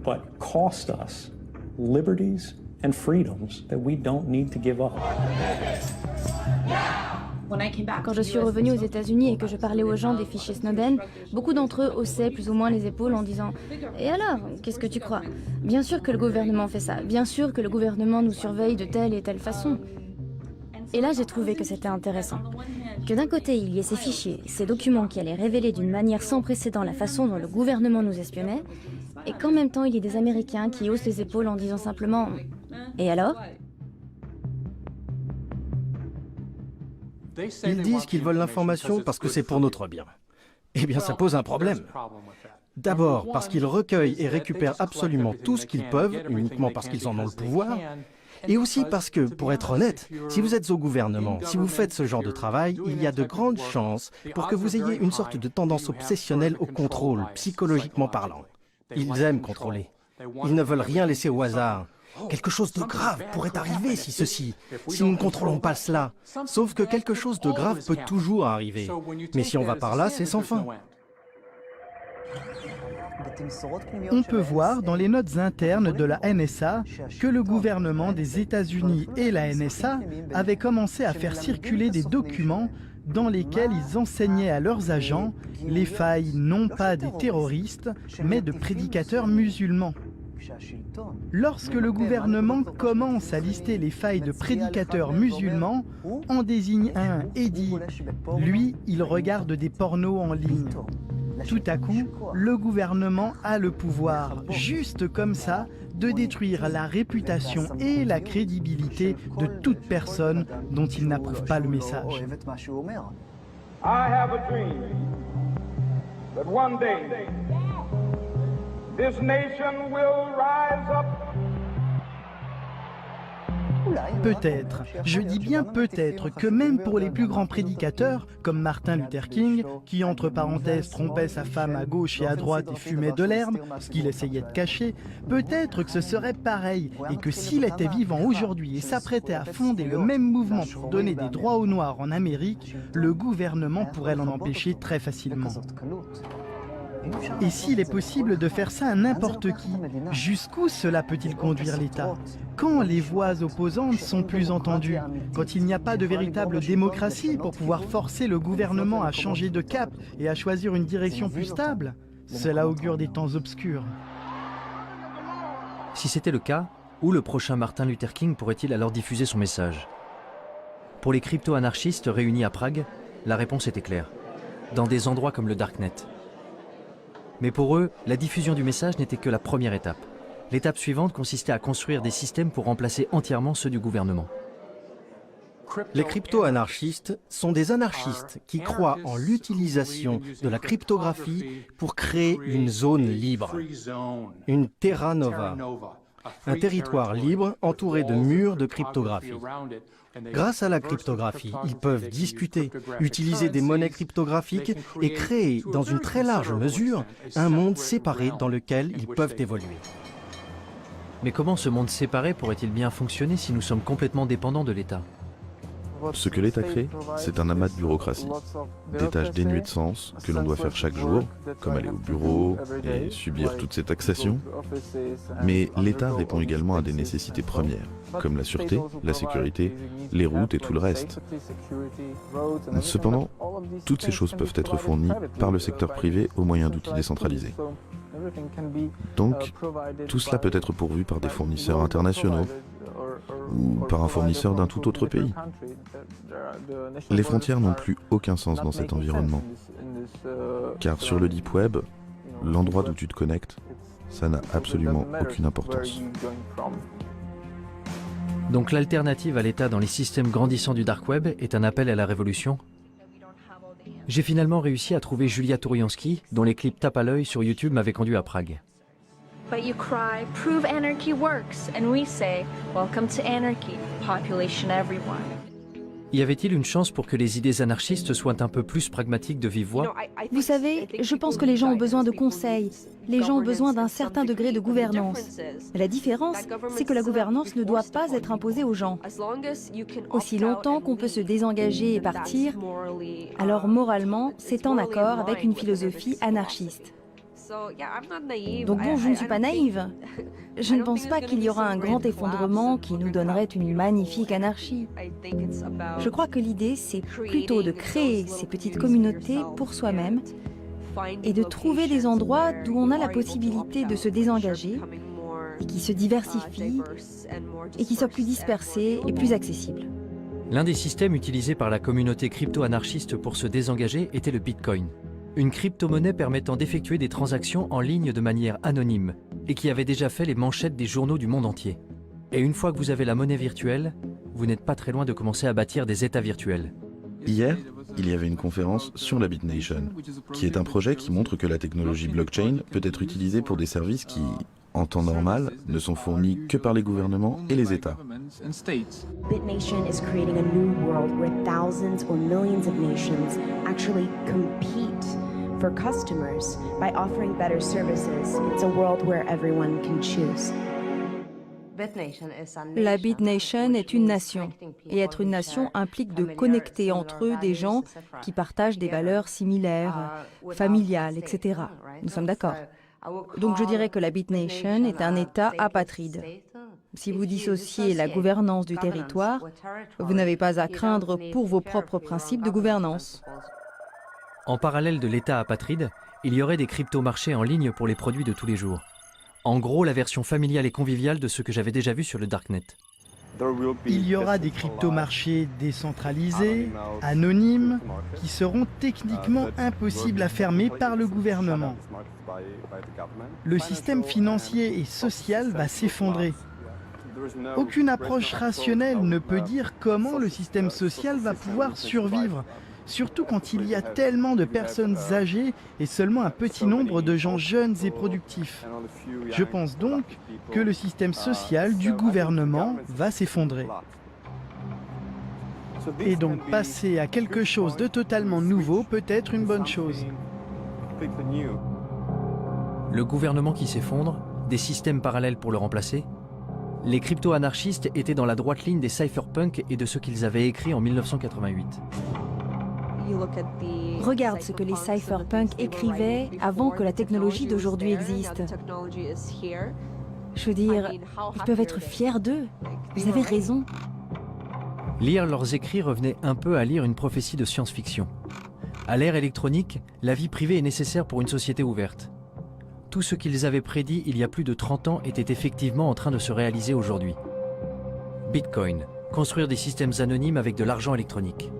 but cost us liberties and freedoms that we don't need to give up. Quand je suis revenue aux États-Unis et que je parlais aux gens des fichiers Snowden, beaucoup d'entre eux haussaient plus ou moins les épaules en disant « Et alors, qu'est-ce que tu crois? Bien sûr que le gouvernement fait ça, bien sûr que le gouvernement nous surveille de telle et telle façon. » Et là, j'ai trouvé que c'était intéressant. Que d'un côté, il y ait ces fichiers, ces documents qui allaient révéler d'une manière sans précédent la façon dont le gouvernement nous espionnait, et qu'en même temps, il y ait des Américains qui haussent les épaules en disant simplement « Et alors ?» Ils disent qu'ils veulent l'information parce que c'est pour notre bien. Eh bien, ça pose un problème. D'abord, parce qu'ils recueillent et récupèrent absolument tout ce qu'ils peuvent, uniquement parce qu'ils en ont le pouvoir, et aussi parce que, pour être honnête, si vous êtes au gouvernement, si vous faites ce genre de travail, il y a de grandes chances pour que vous ayez une sorte de tendance obsessionnelle au contrôle, psychologiquement parlant. Ils aiment contrôler. Ils ne veulent rien laisser au hasard. Quelque chose de grave pourrait arriver si nous ne contrôlons pas cela. Sauf que quelque chose de grave peut toujours arriver. Mais si on va par là, c'est sans fin. On peut voir dans les notes internes de la NSA que le gouvernement des États-Unis et la NSA avaient commencé à faire circuler des documents dans lesquels ils enseignaient à leurs agents les failles non pas des terroristes, mais de prédicateurs musulmans. Lorsque le gouvernement commence à lister les failles de prédicateurs musulmans, on désigne un et dit « lui, il regarde des pornos en ligne ». Tout à coup, le gouvernement a le pouvoir, juste comme ça, de détruire la réputation et la crédibilité de toute personne dont il n'approuve pas le message. I have a dream that one day this nation will rise up. Peut-être, je dis bien peut-être, que même pour les plus grands prédicateurs, comme Martin Luther King, qui entre parenthèses trompait sa femme à gauche et à droite et fumait de l'herbe, ce qu'il essayait de cacher, peut-être que ce serait pareil, et que s'il était vivant aujourd'hui et s'apprêtait à fonder le même mouvement pour donner des droits aux Noirs en Amérique, le gouvernement pourrait l'en empêcher très facilement. Et s'il est possible de faire ça à n'importe qui, jusqu'où cela peut-il conduire l'État? Quand les voix opposantes sont plus entendues? Quand il n'y a pas de véritable démocratie pour pouvoir forcer le gouvernement à changer de cap et à choisir une direction plus stable? Cela augure des temps obscurs. Si c'était le cas, où le prochain Martin Luther King pourrait-il alors diffuser son message? Pour les crypto-anarchistes réunis à Prague, la réponse était claire. Dans des endroits comme le Darknet. Mais pour eux, la diffusion du message n'était que la première étape. L'étape suivante consistait à construire des systèmes pour remplacer entièrement ceux du gouvernement. Les crypto-anarchistes sont des anarchistes qui croient en l'utilisation de la cryptographie pour créer une zone libre, une terra nova, un territoire libre entouré de murs de cryptographie. Grâce à la cryptographie, ils peuvent discuter, utiliser des monnaies cryptographiques et créer, dans une très large mesure, un monde séparé dans lequel ils peuvent évoluer. Mais comment ce monde séparé pourrait-il bien fonctionner si nous sommes complètement dépendants de l'État? Ce que l'État crée, c'est un amas de bureaucratie, des tâches dénuées de sens que l'on doit faire chaque jour, comme aller au bureau et subir toutes ces taxations. Mais l'État répond également à des nécessités premières, comme la sûreté, la sécurité, les routes et tout le reste. Cependant, toutes ces choses peuvent être fournies par le secteur privé au moyen d'outils décentralisés. Donc, tout cela peut être pourvu par des fournisseurs internationaux, ou par un fournisseur d'un tout autre pays. Les frontières n'ont plus aucun sens dans cet environnement. Car sur le Deep Web, l'endroit d'où tu te connectes, ça n'a absolument aucune importance. Donc l'alternative à l'État dans les systèmes grandissants du Dark Web est un appel à la révolution? J'ai finalement réussi à trouver Julia Touriansky, dont les clips tape à l'œil sur YouTube m'avaient conduit à Prague. But you cry, prove anarchy works, and we say, welcome to anarchy, population everyone. Y avait-il une chance pour que les idées anarchistes soient un peu plus pragmatiques de vive voix? Vous savez, je pense que les gens ont besoin de conseils. les gens ont besoin d'un certain degré de gouvernance. Mais la différence, c'est que la gouvernance ne doit pas être imposée aux gens. Aussi longtemps qu'on peut se désengager et partir, alors moralement, c'est en accord avec une philosophie anarchiste. Donc bon, je ne suis pas naïve. Je ne pense pas qu'il y aura un grand effondrement qui nous donnerait une magnifique anarchie. Je crois que l'idée, c'est plutôt de créer ces petites communautés pour soi-même et de trouver des endroits d'où on a la possibilité de se désengager et qui se diversifient et qui soient plus dispersés et plus accessibles. L'un des systèmes utilisés par la communauté crypto-anarchiste pour se désengager était le Bitcoin. Une crypto-monnaie permettant d'effectuer des transactions en ligne de manière anonyme et qui avait déjà fait les manchettes des journaux du monde entier. Et une fois que vous avez la monnaie virtuelle, vous n'êtes pas très loin de commencer à bâtir des États virtuels. Hier, il y avait une conférence sur la BitNation, qui est un projet qui montre que la technologie blockchain peut être utilisée pour des services qui, en temps normal, ne sont fournis que par les gouvernements et les États. BitNation is creating a new world where thousands or millions of nations actually compete for customers by offering better services. It's a world where everyone can choose. La BitNation est une nation, et être une nation implique de connecter entre eux des gens qui partagent des valeurs similaires, familiales, etc. Nous sommes d'accord. Donc je dirais que la BitNation est un État apatride. Si vous dissociez la gouvernance du territoire, vous n'avez pas à craindre pour vos propres principes de gouvernance. En parallèle de l'État apatride, il y aurait des crypto-marchés en ligne pour les produits de tous les jours. En gros, la version familiale et conviviale de ce que j'avais déjà vu sur le Darknet. Il y aura des crypto-marchés décentralisés, anonymes, qui seront techniquement impossibles à fermer par le gouvernement. Le système financier et social va s'effondrer. Aucune approche rationnelle ne peut dire comment le système social va pouvoir survivre, surtout quand il y a tellement de personnes âgées et seulement un petit nombre de gens jeunes et productifs. Je pense donc que le système social du gouvernement va s'effondrer. Et donc passer à quelque chose de totalement nouveau peut être une bonne chose. Le gouvernement qui s'effondre, des systèmes parallèles pour le remplacer. Les crypto-anarchistes étaient dans la droite ligne des cypherpunks et de ce qu'ils avaient écrit en 1988. Regarde ce que les cypherpunks écrivaient avant que la technologie d'aujourd'hui existe. Je veux dire, ils peuvent être fiers d'eux. Vous avez raison. Lire leurs écrits revenait un peu à lire une prophétie de science-fiction. À l'ère électronique, la vie privée est nécessaire pour une société ouverte. Tout ce qu'ils avaient prédit il y a plus de 30 ans était effectivement en train de se réaliser aujourd'hui. Bitcoin, construire des systèmes anonymes avec de l'argent électronique.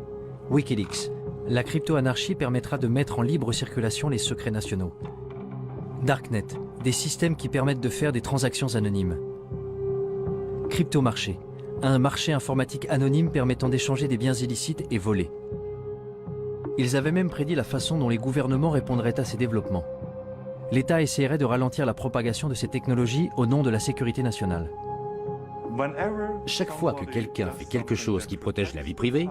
Wikileaks, la crypto-anarchie permettra de mettre en libre circulation les secrets nationaux. Darknet, des systèmes qui permettent de faire des transactions anonymes. Crypto-marché, un marché informatique anonyme permettant d'échanger des biens illicites et volés. Ils avaient même prédit la façon dont les gouvernements répondraient à ces développements. L'État essaierait de ralentir la propagation de ces technologies au nom de la sécurité nationale. Chaque fois que quelqu'un fait quelque chose qui protège la vie privée,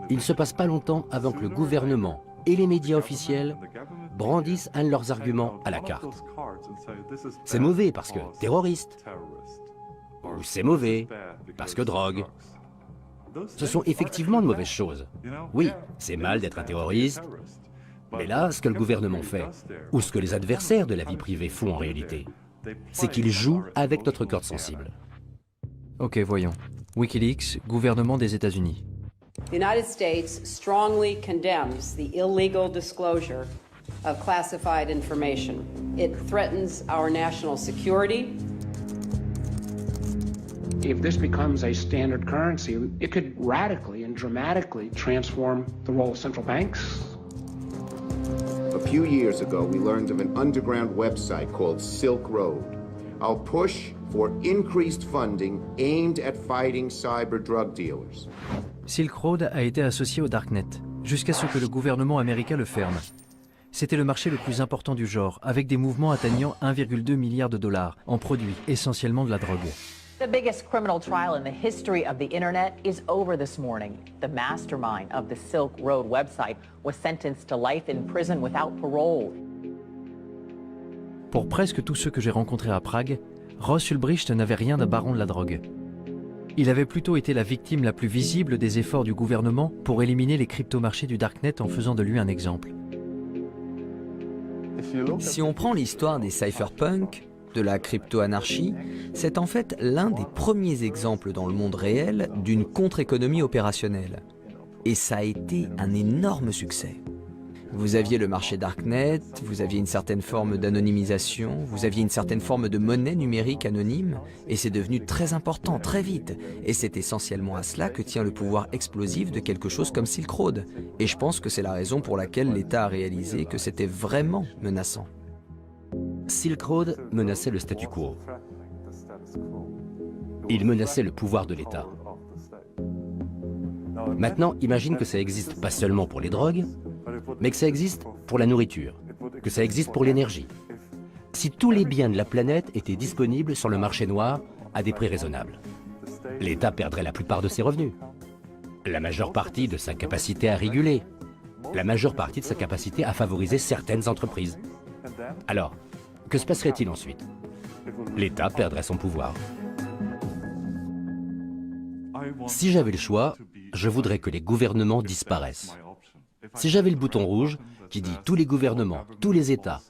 il ne se passe pas longtemps avant que le gouvernement et les médias officiels brandissent un de leurs arguments à la carte. C'est mauvais parce que terroriste, ou c'est mauvais parce que drogue. Ce sont effectivement de mauvaises choses. Oui, c'est mal d'être un terroriste, mais là, ce que le gouvernement fait, ou ce que les adversaires de la vie privée font en réalité, c'est qu'ils jouent avec notre corde sensible. Ok, voyons. Wikileaks, gouvernement des États-Unis. The United States strongly condemns the illegal disclosure of classified information. It threatens our national security. If this becomes a standard currency, it could radically and dramatically transform the role of central banks. A few years ago, we learned of an underground website called Silk Road. Our push for increased funding aimed at fighting cyber drug dealers. Silk Road a été associé au Darknet, jusqu'à ce que le gouvernement américain le ferme. C'était le marché le plus important du genre, avec des mouvements atteignant 1,2 milliard de dollars en produits, essentiellement de la drogue. The biggest criminal trial in the history of the internet is over this morning. The mastermind of the Silk Road website was sentenced to life in prison without parole. Pour presque tous ceux que j'ai rencontrés à Prague, Ross Ulbricht n'avait rien d'un baron de la drogue. Il avait plutôt été la victime la plus visible des efforts du gouvernement pour éliminer les cryptomarchés du Darknet en faisant de lui un exemple. Si on prend l'histoire des cypherpunks, de la crypto-anarchie, c'est en fait l'un des premiers exemples dans le monde réel d'une contre-économie opérationnelle. Et ça a été un énorme succès. Vous aviez le marché Darknet, vous aviez une certaine forme d'anonymisation, vous aviez une certaine forme de monnaie numérique anonyme, et c'est devenu très important, très vite. Et c'est essentiellement à cela que tient le pouvoir explosif de quelque chose comme Silk Road. Et je pense que c'est la raison pour laquelle l'État a réalisé que c'était vraiment menaçant. Silk Road menaçait le statu quo. Il menaçait le pouvoir de l'État. Maintenant, imagine que ça existe pas seulement pour les drogues, mais que ça existe pour la nourriture, que ça existe pour l'énergie. Si tous les biens de la planète étaient disponibles sur le marché noir à des prix raisonnables, l'État perdrait la plupart de ses revenus, la majeure partie de sa capacité à réguler, la majeure partie de sa capacité à favoriser certaines entreprises. Alors, que se passerait-il ensuite? L'État perdrait son pouvoir. Si j'avais le choix, je voudrais que les gouvernements disparaissent. Si j'avais le bouton rouge qui dit tous les gouvernements, tous les États,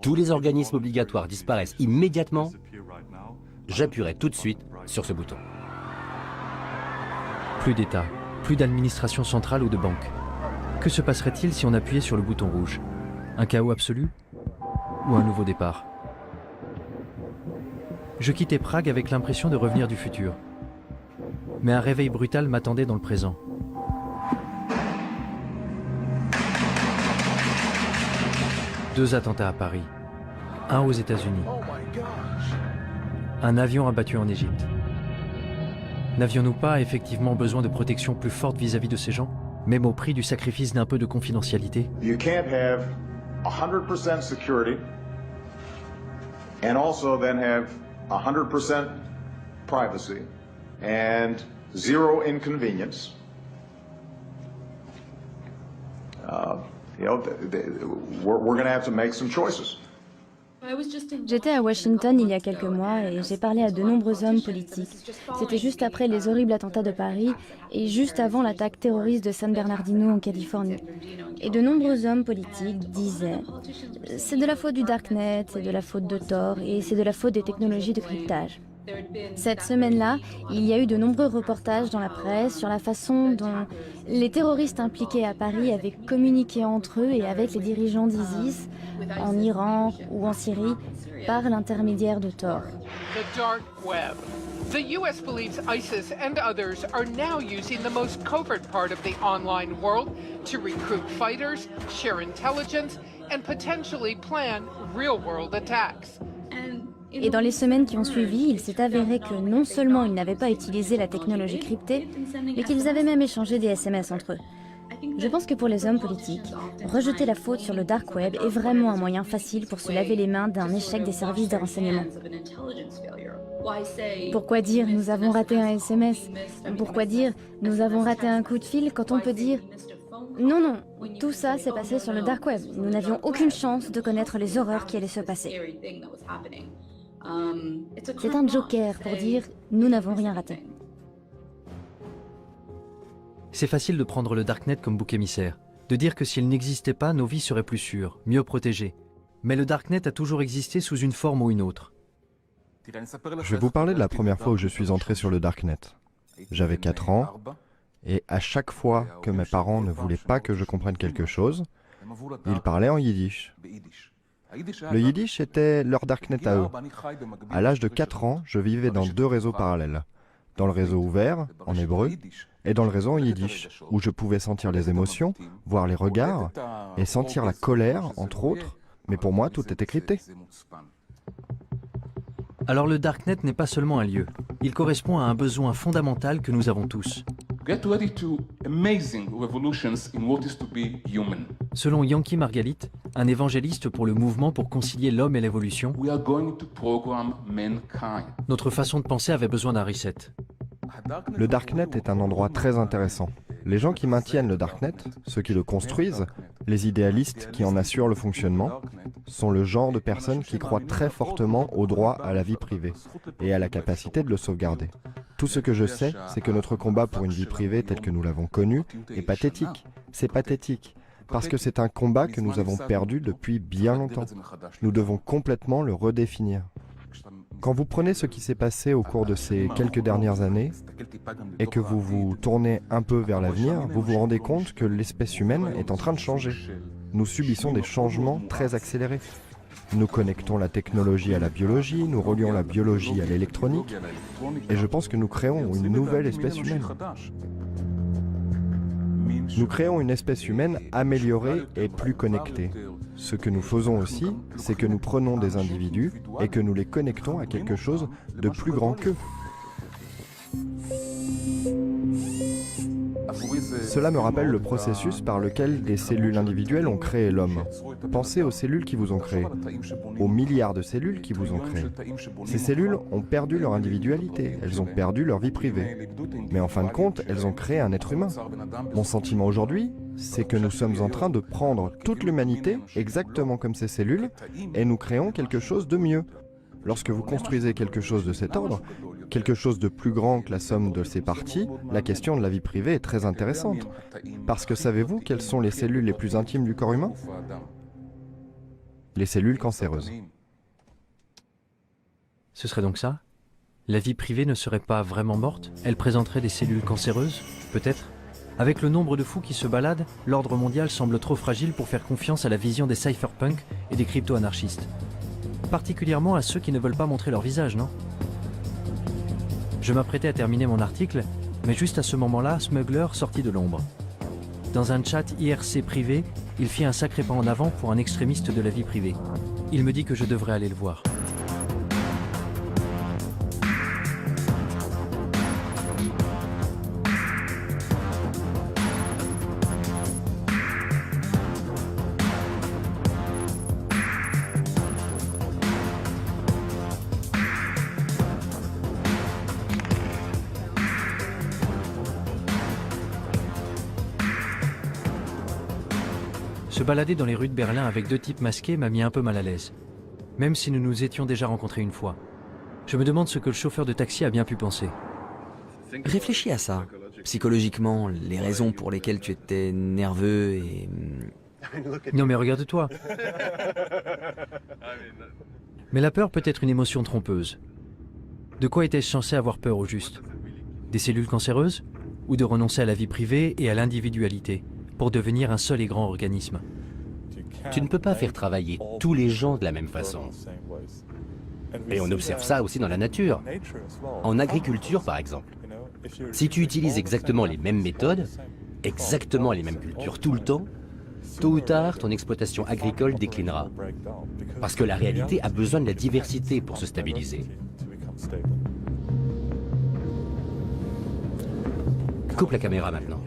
tous les organismes obligatoires disparaissent immédiatement, j'appuierais tout de suite sur ce bouton. Plus d'État, plus d'administration centrale ou de banque. Que se passerait-il si on appuyait sur le bouton rouge? Un chaos absolu? Ou un nouveau départ? Je quittais Prague avec l'impression de revenir du futur. Mais un réveil brutal m'attendait dans le présent. Deux attentats à Paris, un aux États-Unis, un avion abattu en Égypte. N'avions-nous pas effectivement besoin de protection plus forte vis-à-vis de ces gens, même au prix du sacrifice d'un peu de confidentialité? You can't have 100% security and also then have 100% privacy and zero inconvenience. We're going to have to make some choices. J'étais à Washington il y a quelques mois et j'ai parlé à de nombreux hommes politiques. C'était juste après les horribles attentats de Paris et juste avant l'attaque terroriste de San Bernardino en Californie. Et de nombreux hommes politiques disaient « C'est de la faute du Darknet, c'est de la faute de Tor et c'est de la faute des technologies de cryptage ». Cette semaine-là, il y a eu de nombreux reportages dans la presse sur la façon dont les terroristes impliqués à Paris avaient communiqué entre eux et avec les dirigeants d'ISIS, en Iran ou en Syrie, par l'intermédiaire de Tor. The dark web. The US believes ISIS and others are now using the most covert part of the online world to recruit fighters, share intelligence, and potentially plan real-world attacks. Et dans les semaines qui ont suivi, il s'est avéré que non seulement ils n'avaient pas utilisé la technologie cryptée, mais qu'ils avaient même échangé des SMS entre eux. Je pense que pour les hommes politiques, rejeter la faute sur le dark web est vraiment un moyen facile pour se laver les mains d'un échec des services de renseignement. Pourquoi dire « nous avons raté un SMS » ? Pourquoi dire « nous avons raté un coup de fil » quand on peut dire « non, non, tout ça s'est passé sur le dark web. Nous n'avions aucune chance de connaître les horreurs qui allaient se passer. » C'est un joker pour dire « nous n'avons rien raté ». C'est facile de prendre le Darknet comme bouc émissaire, de dire que s'il n'existait pas, nos vies seraient plus sûres, mieux protégées. Mais le Darknet a toujours existé sous une forme ou une autre. Je vais vous parler de la première fois où je suis entré sur le Darknet. J'avais 4 ans, et à chaque fois que mes parents ne voulaient pas que je comprenne quelque chose, ils parlaient en yiddish. Le yiddish était leur Darknet à eux. À l'âge de 4 ans, je vivais dans 2 réseaux parallèles. Dans le réseau ouvert, en hébreu, et dans le réseau en yiddish, où je pouvais sentir les émotions, voir les regards, et sentir la colère, entre autres, mais pour moi, tout était crypté. Alors le Darknet n'est pas seulement un lieu, il correspond à un besoin fondamental que nous avons tous. Get ready to amazing revolutions in what is to be human. Selon Yanky Margalit, un évangéliste pour le mouvement pour concilier l'homme et l'évolution, We are going to program mankind. Notre façon de penser avait besoin d'un reset. Le Darknet est un endroit très intéressant. Les gens qui maintiennent le Darknet, ceux qui le construisent, Les idéalistes qui en assurent le fonctionnement sont le genre de personnes qui croient très fortement au droit à la vie privée et à la capacité de le sauvegarder. Tout ce que je sais, c'est que notre combat pour une vie privée telle que nous l'avons connue est pathétique. C'est pathétique, parce que c'est un combat que nous avons perdu depuis bien longtemps. Nous devons complètement le redéfinir. Quand vous prenez ce qui s'est passé au cours de ces quelques dernières années et que vous vous tournez un peu vers l'avenir, vous vous rendez compte que l'espèce humaine est en train de changer. Nous subissons des changements très accélérés. Nous connectons la technologie à la biologie, nous relions la biologie à l'électronique, et je pense que nous créons une nouvelle espèce humaine. Nous créons une espèce humaine améliorée et plus connectée. Ce que nous faisons aussi, c'est que nous prenons des individus et que nous les connectons à quelque chose de plus grand qu'eux. Cela me rappelle le processus par lequel des cellules individuelles ont créé l'homme. Pensez aux cellules qui vous ont créé, aux milliards de cellules qui vous ont créé. Ces cellules ont perdu leur individualité, elles ont perdu leur vie privée. Mais en fin de compte, elles ont créé un être humain. Mon sentiment aujourd'hui, c'est que nous sommes en train de prendre toute l'humanité, exactement comme ces cellules, et nous créons quelque chose de mieux. Lorsque vous construisez quelque chose de cet ordre, quelque chose de plus grand que la somme de ses parties, la question de la vie privée est très intéressante. Parce que savez-vous quelles sont les cellules les plus intimes du corps humain? Les cellules cancéreuses. Ce serait donc ça? La vie privée ne serait pas vraiment morte? Elle présenterait des cellules cancéreuses? Peut-être? Avec le nombre de fous qui se baladent, l'ordre mondial semble trop fragile pour faire confiance à la vision des cypherpunks et des crypto-anarchistes. Particulièrement à ceux qui ne veulent pas montrer leur visage, non? Je m'apprêtais à terminer mon article, mais juste à ce moment-là, Smuggler sortit de l'ombre. Dans un chat IRC privé, il fit un sacré pas en avant pour un extrémiste de la vie privée. Il me dit que je devrais aller le voir. Se balader dans les rues de Berlin avec deux types masqués m'a mis un peu mal à l'aise, même si nous nous étions déjà rencontrés une fois. Je me demande ce que le chauffeur de taxi a bien pu penser. Réfléchis à ça. Psychologiquement, les raisons pour lesquelles tu étais nerveux et... Non mais regarde-toi. Mais la peur peut être une émotion trompeuse. De quoi était-je censé avoir peur au juste? Des cellules cancéreuses? Ou de renoncer à la vie privée et à l'individualité pour devenir un seul et grand organisme? Tu ne peux pas faire travailler tous les gens de la même façon. Et on observe ça aussi dans la nature. En agriculture, par exemple. Si tu utilises exactement les mêmes méthodes, exactement les mêmes cultures tout le temps, tôt ou tard, ton exploitation agricole déclinera. Parce que la réalité a besoin de la diversité pour se stabiliser. Coupe la caméra maintenant.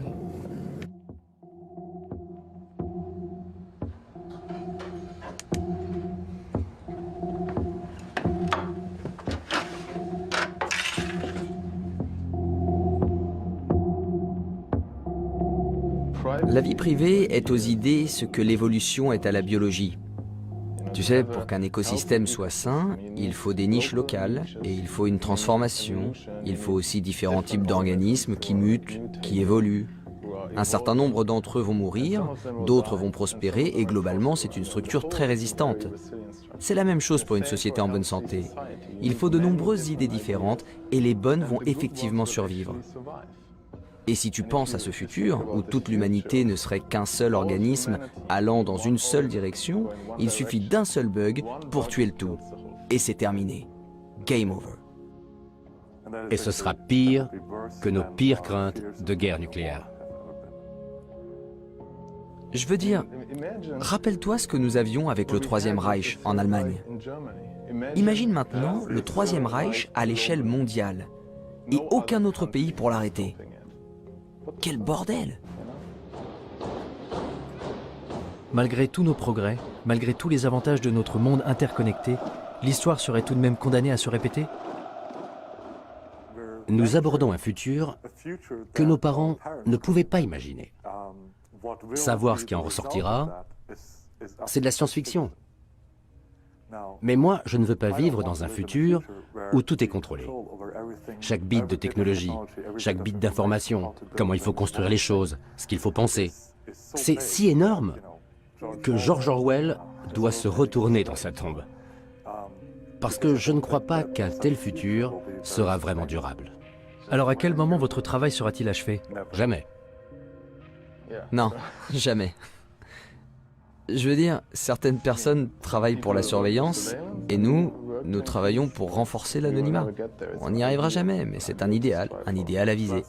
La vie privée est aux idées ce que l'évolution est à la biologie. Tu sais, pour qu'un écosystème soit sain, il faut des niches locales et il faut une transformation. Il faut aussi différents types d'organismes qui mutent, qui évoluent. Un certain nombre d'entre eux vont mourir, d'autres vont prospérer et globalement, c'est une structure très résistante. C'est la même chose pour une société en bonne santé. Il faut de nombreuses idées différentes et les bonnes vont effectivement survivre. Et si tu penses à ce futur, où toute l'humanité ne serait qu'un seul organisme allant dans une seule direction, il suffit d'un seul bug pour tuer le tout. Et c'est terminé. Game over. Et ce sera pire que nos pires craintes de guerre nucléaire. Je veux dire, rappelle-toi ce que nous avions avec le Troisième Reich en Allemagne. Imagine maintenant le Troisième Reich à l'échelle mondiale et aucun autre pays pour l'arrêter. Quel bordel! Malgré tous nos progrès, malgré tous les avantages de notre monde interconnecté, l'histoire serait tout de même condamnée à se répéter? Nous abordons un futur que nos parents ne pouvaient pas imaginer. Savoir ce qui en ressortira, c'est de la science-fiction. Mais moi, je ne veux pas vivre dans un futur où tout est contrôlé. Chaque bit de technologie, chaque bit d'information, comment il faut construire les choses, ce qu'il faut penser. C'est si énorme que George Orwell doit se retourner dans sa tombe. Parce que je ne crois pas qu'un tel futur sera vraiment durable. Alors à quel moment votre travail sera-t-il achevé? Jamais. Non, jamais. Je veux dire, certaines personnes travaillent pour la surveillance, et nous travaillons pour renforcer l'anonymat. On n'y arrivera jamais, mais c'est un idéal à viser.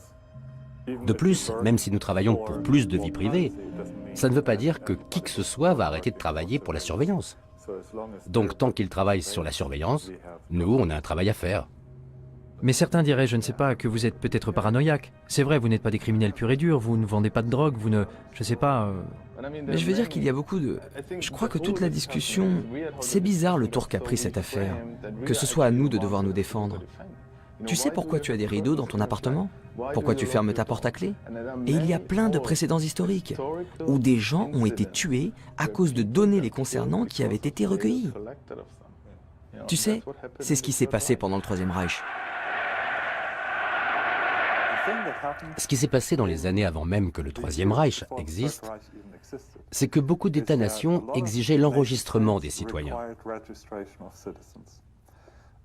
De plus, même si nous travaillons pour plus de vie privée, ça ne veut pas dire que qui que ce soit va arrêter de travailler pour la surveillance. Donc tant qu'ils travaillent sur la surveillance, nous, on a un travail à faire. Mais certains diraient, je ne sais pas, que vous êtes peut-être paranoïaque. C'est vrai, vous n'êtes pas des criminels purs et durs, vous ne vendez pas de drogue, vous ne... je sais pas... Mais je veux dire qu'il y a beaucoup de... Je crois que toute la discussion... C'est bizarre le tour qu'a pris cette affaire. Que ce soit à nous de devoir nous défendre. Tu sais pourquoi tu as des rideaux dans ton appartement? Pourquoi tu fermes ta porte à clé? Et il y a plein de précédents historiques, où des gens ont été tués à cause de données les concernant qui avaient été recueillies. Tu sais, c'est ce qui s'est passé pendant le Troisième Reich. Ce qui s'est passé dans les années avant même que le Troisième Reich existe, c'est que beaucoup d'États-nations exigeaient l'enregistrement des citoyens.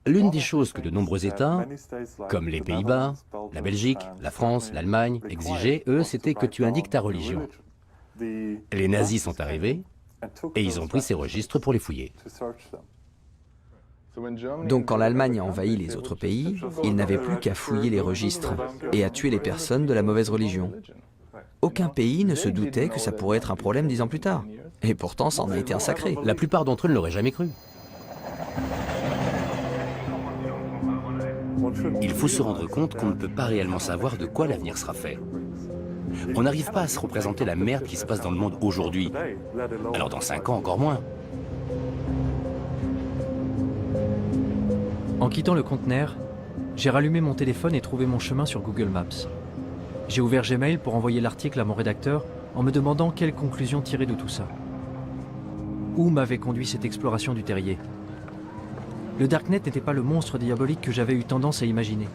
L'une des choses que de nombreux États, comme les Pays-Bas, la Belgique, la France, l'Allemagne, exigeaient, eux, c'était que tu indiques ta religion. Les nazis sont arrivés et ils ont pris ces registres pour les fouiller. Donc quand l'Allemagne a envahi les autres pays, ils n'avaient plus qu'à fouiller les registres et à tuer les personnes de la mauvaise religion. Aucun pays ne se doutait que ça pourrait être un problème 10 ans plus tard. Et pourtant, ça en a été un sacré. La plupart d'entre eux ne l'auraient jamais cru. Il faut se rendre compte qu'on ne peut pas réellement savoir de quoi l'avenir sera fait. On n'arrive pas à se représenter la merde qui se passe dans le monde aujourd'hui. Alors dans 5 ans, encore moins. En quittant le conteneur, j'ai rallumé mon téléphone et trouvé mon chemin sur Google Maps. J'ai ouvert Gmail pour envoyer l'article à mon rédacteur en me demandant quelle conclusion tirer de tout ça. Où m'avait conduit cette exploration du terrier? Le Darknet n'était pas le monstre diabolique que j'avais eu tendance à imaginer.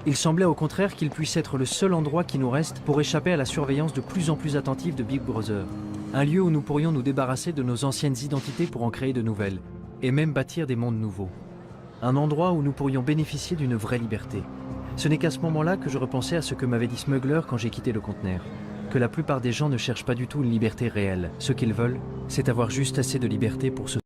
Il semblait au contraire qu'il puisse être le seul endroit qui nous reste pour échapper à la surveillance de plus en plus attentive de Big Brother. Un lieu où nous pourrions nous débarrasser de nos anciennes identités pour en créer de nouvelles, et même bâtir des mondes nouveaux. Un endroit où nous pourrions bénéficier d'une vraie liberté. Ce n'est qu'à ce moment-là que je repensais à ce que m'avait dit Smuggler quand j'ai quitté le conteneur. Que la plupart des gens ne cherchent pas du tout une liberté réelle. Ce qu'ils veulent, c'est avoir juste assez de liberté pour se